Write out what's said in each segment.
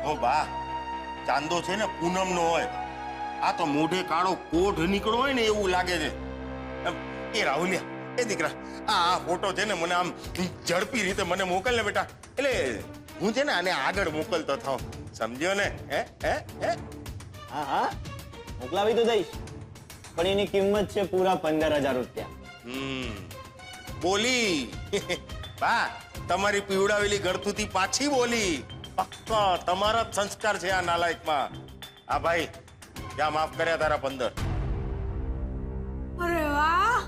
ઓ બા, ચાંદો છે ને પૂનમ નો હોય, આ તો મોઢે કાળો કોઢ નીકળો હોય ને એવું લાગે છે. એ રાહુલિયા, એ દીકરા, આ ફોટો છે ને મને આમ ઝડપી રીતે મને મોકલ ને બેટા, એટલે હું છે ને આને આગળ મોકલતો થાઉં, સમજ્યો ને? હે હે હે હા હા, મોકલાવી તો દઈશ, પણ એની કિંમત છે પૂરા 15,000 રૂપિયા. બોલી બા, તમારી પીવડાવેલી ગળથુથી પાછી બોલી. પક્કા તમારા જ સંસ્કાર છે આ નાલાયકમાં. હા ભાઈ, જ્યાં માફ કર્યા તારા 15. અરે વાહ,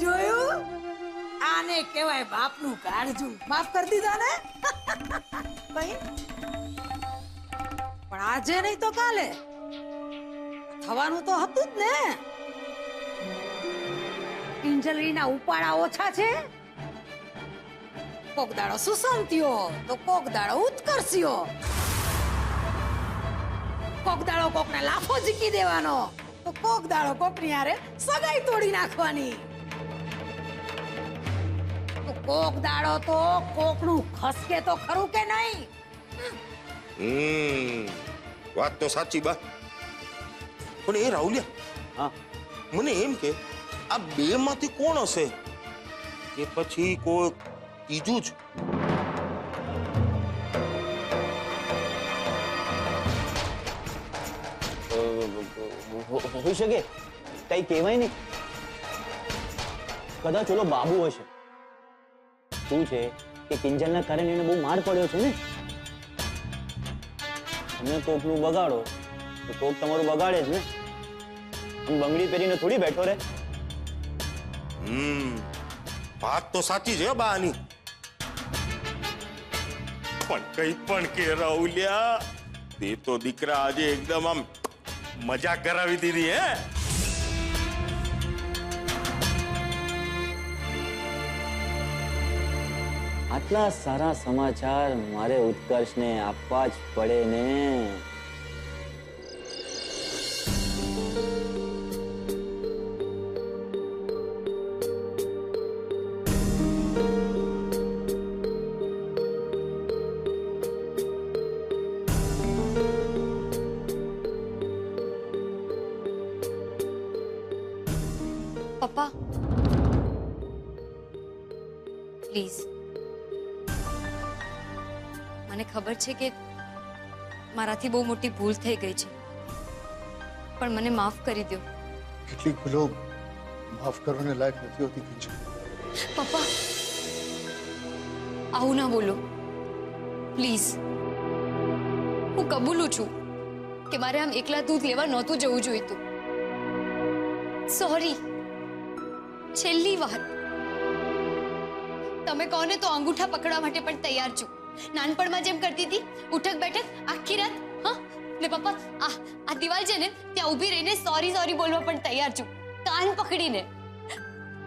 જોયું? આને કહેવાય બાપનું કાળજું. માફ કરી દીધા ને? કઈ પણ આજે નહીં તો કાલે થવાનું તો હતું જ ને. કિંજલરીના ઉપાડા ઓછા છે. કોક દાડો સુસંતીઓ તો કોક દાડો ઉત્કર્ષીઓ, કોક દાડો કોકને લાફો ઝીકી દેવાનો તો કોક દાડો કોકની હારે સગાઈ તોડી નાખવાની. તો કોક દાડો તો કોકનું ખસકે તો ખરું કે નહીં? વાત તો સાચી બા, પણ એ રાહુલિયા, હા, મને એમ કે આ બે માંથી કોણ હશે કે પછી કોઈ ત્રીજું જ? હોઈ શકે, કઈ કહેવાય નહીં. કદાચ ઓલો બાબુ હશે. શું છે કે કિંજલના કારણે એને બહુ માર પડ્યો છે ને. તમે કોકનું બગાડો તો કોક તમારું બગાડે જ ને. આમ બંગડી પહેરીને થોડી બેઠો રે. વાત તો સાચી છે બા આની, પણ કઈ પણ કે રાહુલિયા, તે તો દીકરા આજે એકદમ આમ મજા કરાવી દીધી. હે આટલા સારા સમાચાર મારે ઉત્કર્ષને આપવા જ પડે ને. પપ્પા, પ્લીઝ, મને ખબર છે કે મારાથી બહુ મોટી ભૂલ થઈ ગઈ છે, પણ મને માફ કરી દો. કેટલીક ભૂલો માફ કરવાને લાયક નથી હોતી કિંજલ. પપ્પા, આવું ના બોલો પ્લીઝ. હું કબૂલું છું કે મારે આમ એકલા દૂધ લેવા નહોતું જવું જોઈતું. સોરી, છેલ્લી વાર. તમે કહો ને તો અંગૂઠા પકડવા માટે પણ તૈયાર છું. નાનપણમાં જેમ કરતી હતી, ઉઠક બેઠક આખી રાત. હા ને પપ્પા, આ દિવાલ છે ને ત્યાં ઊભી રહીને સોરી સોરી બોલવા પણ તૈયાર છું, કાન પકડીને.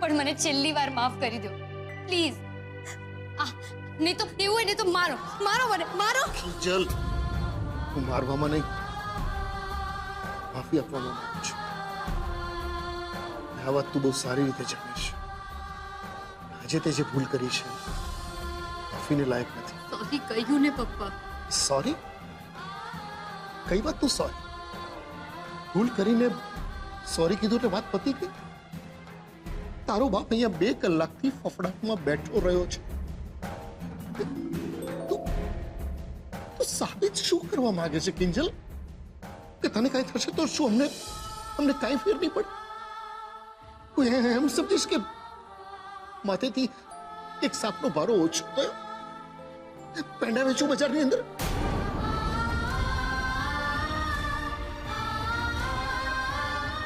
પણ મને છેલ્લી વાર માફ કરી દો પ્લીઝ. નહીં તો એવું હોય ને તો મારો મારો મને મારો. કિંજલ, હું મારવામાં નહીં, માફી આપવામાં માંગુ છું. આ વાત તું બહુ સારી રીતે જાણે છે. આજે તે જે ભૂલ કરી છે માફીને લાયક નથી. સોરી કહ્યું ને પપ્પા. સોરી? કઈ વાત તું સોરી? ભૂલ કરીને સોરી કીધું એટલે વાત પતી ગઈ? તારો બાપ અહીંયા 2 કલાકથી ફફડાટમાં બેઠો રહ્યો છે. તું સાબિત શું કરવા માંગે છે કિંજલ? કે તને કઈ થશે તો શું અમને કઈ ફેર નહીં પડે? કોઈ એમ સમજીશ કે માથેથી એક સાપનો ભારો ઓછો થયો? પેંડા વેચું બજારની અંદર?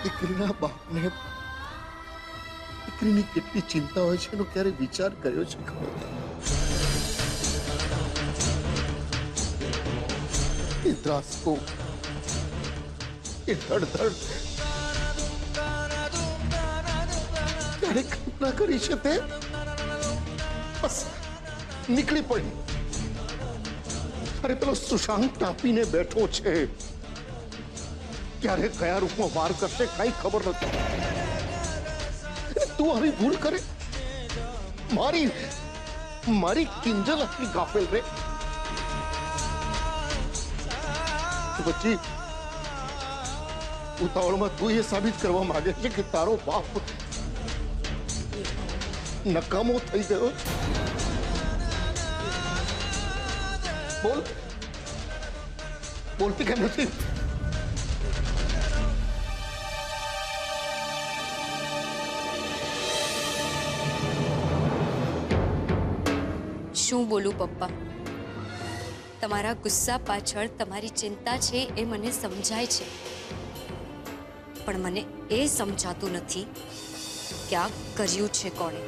દીકરીના બાપને દીકરીની કેટલી ચિંતા હોય છે એનો ક્યારે વિચાર કર્યો છે ખબર? એ ત્રાસકો, એ ધડધડ ક્યારે કલ્પના કરી છે તે? બસ નીકળી પડી. અરે પેલો સુશાંત ટાંપીને બેઠો છે, ક્યારે કયા રૂપમાં વાર કરશે કઈ ખબર નથી. તું આવી ભૂલ કરે? મારી કિંજલ આટલી ગાફેલ રે? બચ્ચી, ઉતાવળમાં તું એ સાબિત કરવા માંગે છે કે તારો બાપ નકામો થઈ ગયો? બોલ, બોલતી કેમ નથી? શું બોલું પપ્પા? તમારા ગુસ્સા પાછળ તમારી ચિંતા છે એ મને સમજાય છે, પણ મને એ સમજાતું નથી કે આ કર્યું છે કોણે,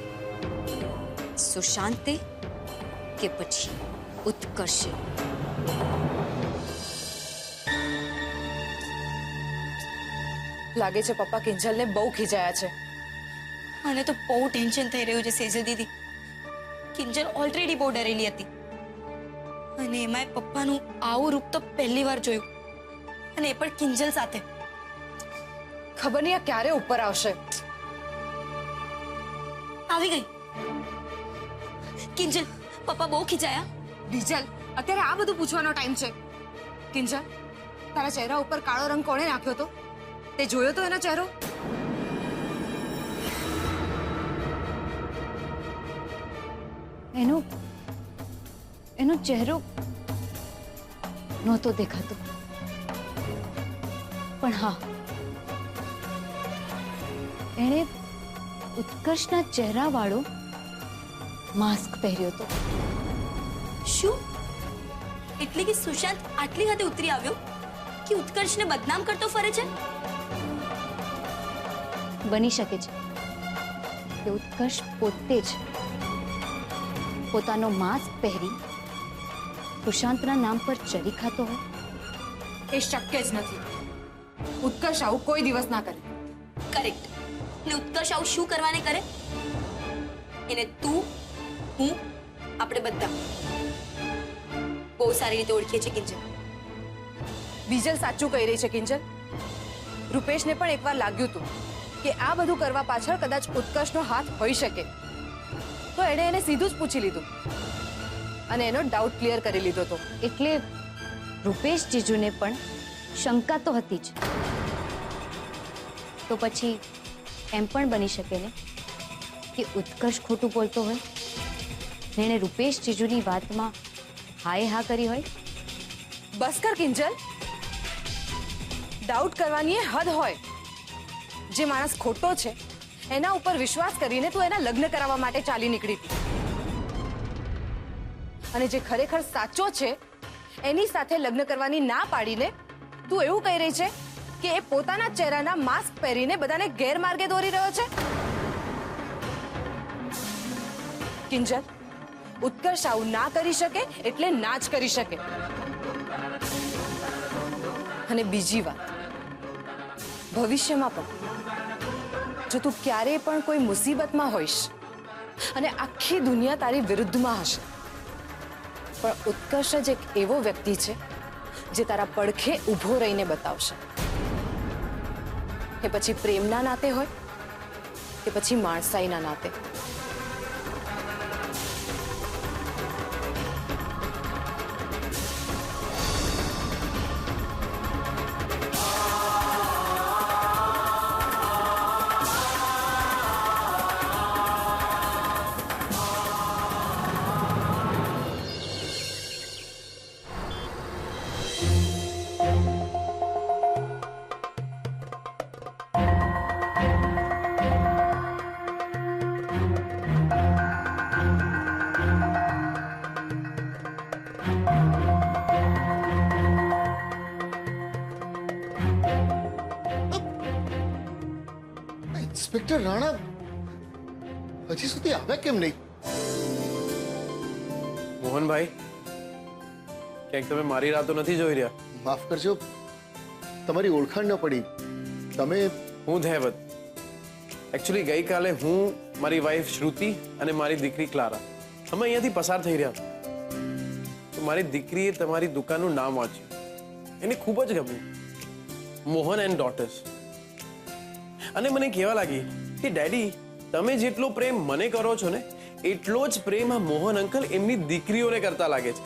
સુશાંતે કે પછી ઉત્કર્ષે? લાગે છે પપ્પા કિંજલને બહુ ખીજાયા છે. મને તો બહુ ટેન્શન થઈ રહ્યું છે સેજલ દીદી. કિંજલ ઓલરેડી બહુ ડરેલી હતી અને એમાંય પપ્પાનું આવું રૂપ તો પહેલી વાર જોયું, અને એ પણ કિંજલ સાથે. ખબર નહીં આ ક્યારે ઉપર આવશે. આવી ગઈ કિંજલ. પપ્પા બહુ ખીજાયા? બીજલ, અત્યારે આ બધું પૂછવાનો ટાઈમ છે? કિંજલ, તારા ચહેરા ઉપર કાળો રંગ કોણે નાખ્યો તો? તે જોયો તો એનો ચહેરો? એનો ચહેરો નહોતો દેખાતો, પણ હા, એણે ઉત્કર્ષના ચહેરા વાળો માસ્ક પહેર્યો હતો. શું એટલે કે સુશાંત આટલી હદે ઉતરી આવ્યો કે ઉત્કર્ષને બદનામ કરતો ફરે છે? બની શકે છે કે ઉત્કર્ષ પોતે જ પોતાનો માસ્ક પહેરી સુશાંતના નામ પર ચરી ખાતો હોય. એ શક્ય જ નથી. ઉત્કર્ષ આવું કોઈ દિવસ ના કરે. કરેક્ટ. ને ઉત્કર્ષ આવું શું કરવાને કરે? એને તું, હું, આપણે બધા બહુ સારી રીતે ઓળખીએ છીએ કિંજલ. બીજલ સાચું કહી રહી છે કિંજલ. રૂપેશને પણ એકવાર લાગ્યું હતું કે આ બધું કરવા પાછળ કદાચ ઉત્કર્ષનો હાથ હોઈ શકે, તો એણે એને સીધું જ પૂછી લીધું અને એનો ડાઉટ ક્લિયર કરી લીધો હતો. એટલે રૂપેશ જીજુને પણ શંકા તો હતી જ. તો પછી એમ પણ બની શકે ને કે ઉત્કર્ષ ખોટું બોલતો હોય ને એણે રૂપેશ જીજુની વાતમાં હાય હા કરી હોય. બસ કર કિંજલ. ડાઉટ કરવાની એ હદ હોય. જે માણસ ખોટો છે એના ઉપર વિશ્વાસ કરીને તું એના લગ્ન કરાવવા માટે ચાલી નીકળી હતી, અને જે ખરેખર સાચો છે એની સાથે લગ્ન કરવાની ના પાડીને તું એવું કહી રહી છે કે એ પોતાના ચહેરાના માસ્ક પહેરીને બધાને ગેરમાર્ગે દોરી રહ્યો છે. કિંજલ, ઉત્કર્ષ આવું ના કરી શકે એટલે ના જ કરી શકે. અને બીજી વાત, ભવિષ્યમાં પણ જો તું ક્યારેય પણ કોઈ મુસીબતમાં હોઈશ અને આખી દુનિયા તારી વિરુદ્ધમાં હશે, પણ ઉત્કર્ષ જ એક એવો વ્યક્તિ છે જે તારા પડખે ઊભો રહીને બતાવશે. એ પછી પ્રેમના નાતે હોય કે પછી માણસાઈના નાતે. ઇન્સ્પેક્ટર રાણા હજી સુધી આવ્યા કેમ નહીં? મોહનભાઈ, ક્યાંક તમે મારી રાહ તો નથી જોઈ રહ્યા? માફ કરજો, તમારી ઓળખાણ ન પડી. તમે? હું ધૈવત. એકચ્યુઅલી ગઈકાલે હું, મારી વાઈફ શ્રુતિ અને મારી દીકરી ક્લારા અમે અહીંયાથી પસાર થઈ રહ્યા હતા. તો મારી દીકરીએ તમારી દુકાનનું નામ વાંચ્યું, એને ખૂબ જ ગમ્યું, મોહન એન્ડ ડોટર્સ. અને મને કહેવા લાગી કે ડેડી, તમે જેટલો પ્રેમ મને કરો છો ને એટલો જ પ્રેમ આ મોહન અંકલ એમની દીકરીઓને કરતા લાગે છે.